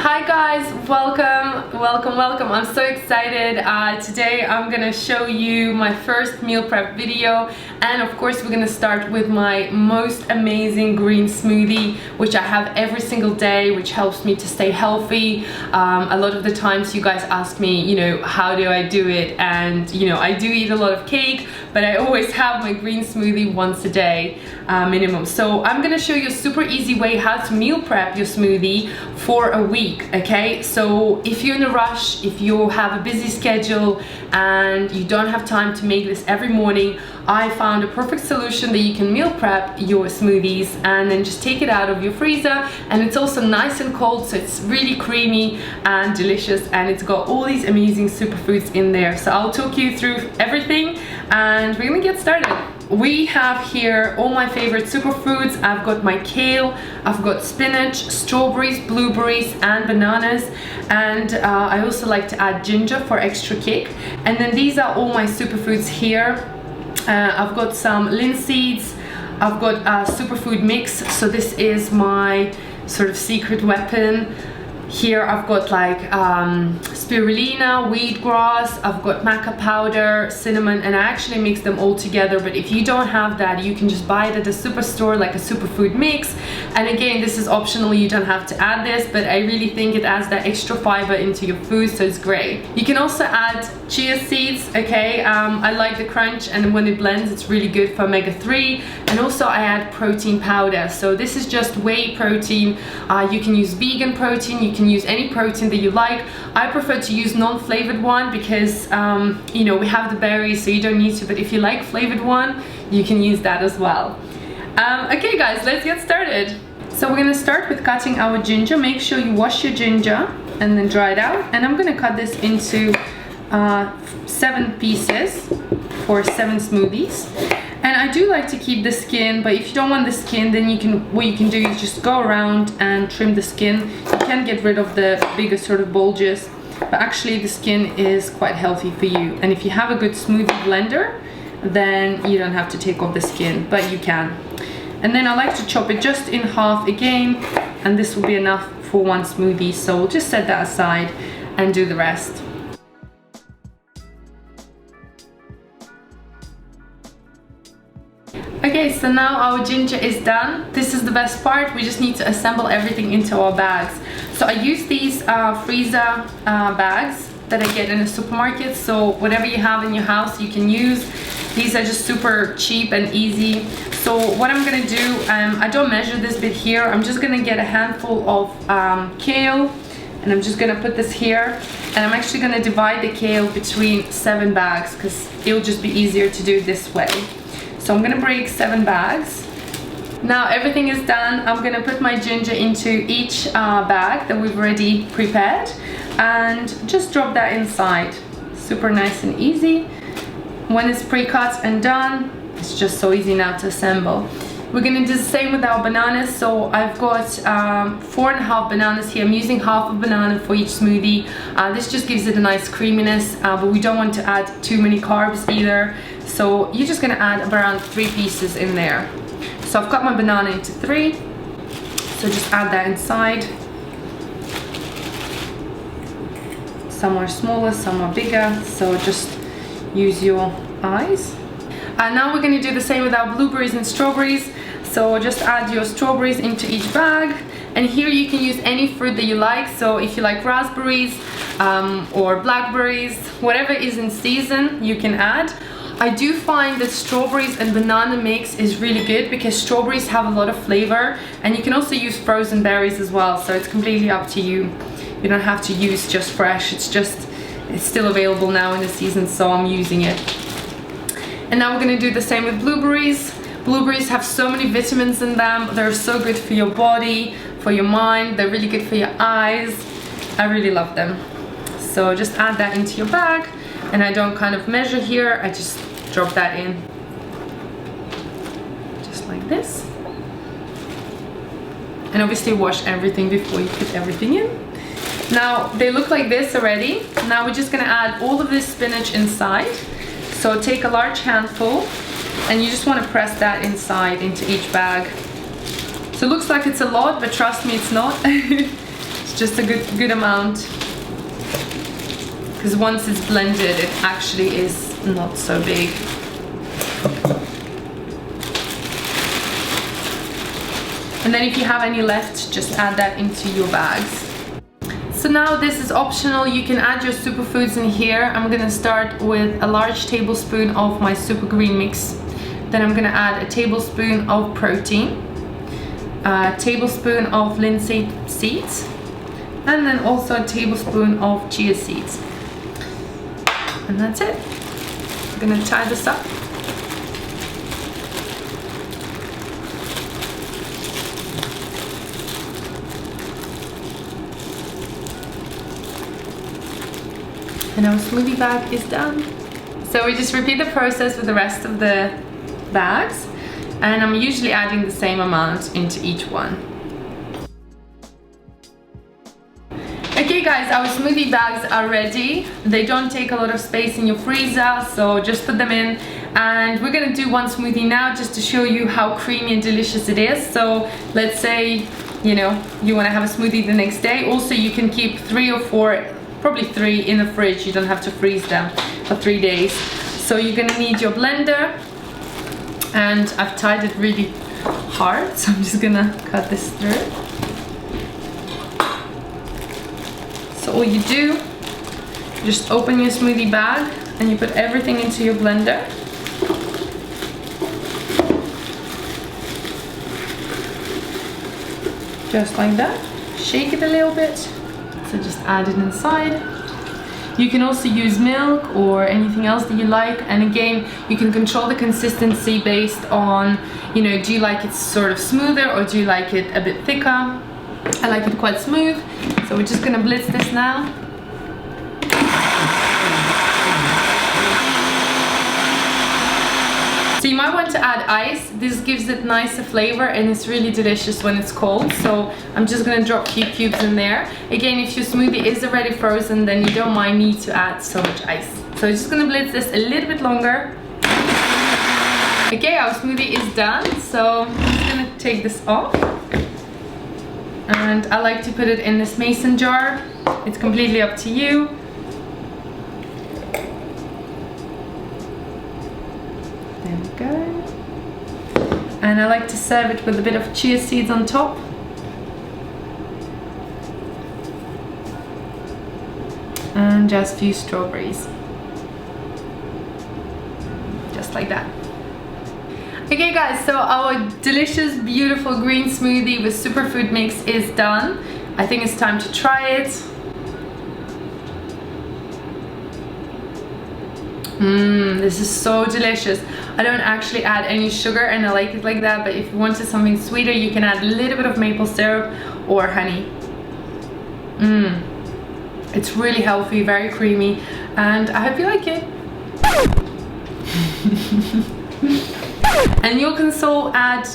Hi guys, welcome. I'm so excited. Today I'm gonna show you my first meal prep video, and of course we're gonna start with my most amazing green smoothie, which I have every single day, which helps me to stay healthy. A lot of the times you guys ask me, how do I do it? And I do eat a lot of cake, but I always have my green smoothie once a day minimum. So I'm gonna show you a super easy way how to meal prep your smoothie for a week. Okay, so if you're in a rush, if you have a busy schedule and you don't have time to make this every morning, I found a perfect solution that you can meal prep your smoothies and then just take it out of your freezer, and it's also nice and cold, so it's really creamy and delicious, and it's got all these amazing superfoods in there. So I'll talk you through everything and we're gonna get started. We have here all my favorite superfoods. I've got my kale, I've got spinach, strawberries, blueberries and bananas, and I also like to add ginger for extra kick. And then these are all my superfoods here. I've got some linseeds, I've got a superfood mix, so this is my sort of secret weapon. Here I've got like spirulina, wheatgrass, I've got maca powder, cinnamon, and I actually mix them all together. But if you don't have that, you can just buy it at the superstore, like a superfood mix. And again, this is optional, you don't have to add this, but I really think it adds that extra fiber into your food, so it's great. You can also add chia seeds, okay? I like the crunch, and when it blends, it's really good for omega-3. And also I add protein powder, so this is just whey protein. You can use vegan protein, you can use any protein that you like. I prefer to use non-flavored one because we have the berries, so you don't need to, but if you like flavored one, you can use that as well. Okay guys, let's get started. So we're gonna start with cutting our ginger. Make sure you wash your ginger and then dry it out, and I'm gonna cut this into 7 pieces for 7 smoothies. And I do like to keep the skin, but if you don't want the skin, then what you can do is just go around and trim the skin. You can get rid of the bigger sort of bulges, but actually the skin is quite healthy for you. And if you have a good smoothie blender, then you don't have to take off the skin, but you can. And then I like to chop it just in half again, and this will be enough for 1 smoothie. So we'll just set that aside and do the rest. Okay, so now our ginger is done. This is the best part. We just need to assemble everything into our bags. So I use these freezer bags that I get in the supermarket. So whatever you have in your house, you can use. These are just super cheap and easy. So what I'm gonna do, I don't measure this bit here. I'm just gonna get a handful of kale, and I'm just gonna put this here. And I'm actually gonna divide the kale between 7 bags because it'll just be easier to do this way. So I'm gonna break 7 bags. Now everything is done. I'm gonna put my ginger into each bag that we've already prepared and just drop that inside. Super nice and easy. When it's pre-cut and done, it's just so easy now to assemble. We're gonna do the same with our bananas. So I've got 4.5 bananas here. I'm using half a banana for each smoothie. This just gives it a nice creaminess, but we don't want to add too many carbs either. So you're just gonna add around 3 pieces in there. So I've cut my banana into 3. So just add that inside. Some are smaller, some are bigger. So just use your eyes. And now we're gonna do the same with our blueberries and strawberries. So just add your strawberries into each bag. And here you can use any fruit that you like. So if you like raspberries or blackberries, whatever is in season, you can add. I do find that strawberries and banana mix is really good because strawberries have a lot of flavor, and you can also use frozen berries as well, so it's completely up to you. You don't have to use just fresh, it's still available now in the season, so I'm using it. And now we're gonna do the same with blueberries. Blueberries have so many vitamins in them. They're so good for your body, for your mind, they're really good for your eyes. I really love them. So just add that into your bag, and I don't kind of measure here, I just drop that in. Just like this. And obviously wash everything before you put everything in. Now they look like this already. Now we're just gonna add all of this spinach inside. So take a large handful and you just want to press that inside into each bag. So it looks like it's a lot, but trust me, it's not. It's just a good amount, because once it's blended it actually is not so big. And then if you have any left, just add that into your bags. So now this is optional, you can add your superfoods in here. I'm gonna start with a large tablespoon of my super green mix. Then I'm gonna add a tablespoon of protein, a tablespoon of linseed seeds, and then also a tablespoon of chia seeds. And that's it. I'm gonna tie this up. And our smoothie bag is done. So we just repeat the process with the rest of the bags, and I'm usually adding the same amount into each one. Okay guys, our smoothie bags are ready. They don't take a lot of space in your freezer, so just put them in. And we're gonna do one smoothie now just to show you how creamy and delicious it is. So let's say, you know, you wanna have a smoothie the next day. Also, you can keep 3 or 4, probably 3 in the fridge. You don't have to freeze them for 3 days. So you're gonna need your blender, and I've tied it really hard, so I'm just gonna cut this through. So all you do, just open your smoothie bag and you put everything into your blender. Just like that. Shake it a little bit. So just add it inside. You can also use milk or anything else that you like, and again you can control the consistency based on, you know, do you like it sort of smoother or do you like it a bit thicker? I like it quite smooth, so we're just gonna blitz this now. So you might want to add ice. This gives it nicer flavor and it's really delicious when it's cold. So I'm just gonna drop a few cubes in there. Again, if your smoothie is already frozen, then you don't need to add so much ice. So I'm just gonna blitz this a little bit longer. Okay, our smoothie is done. So I'm just gonna take this off. And I like to put it in this mason jar. It's completely up to you. There we go. And I like to serve it with a bit of chia seeds on top. And just a few strawberries. Just like that. Okay guys, so our delicious, beautiful green smoothie with superfood mix is done. I think it's time to try it. This is so delicious. I don't actually add any sugar and I like it like that, but if you wanted something sweeter, you can add a little bit of maple syrup or honey. It's really healthy, very creamy, and I hope you like it. And you can also add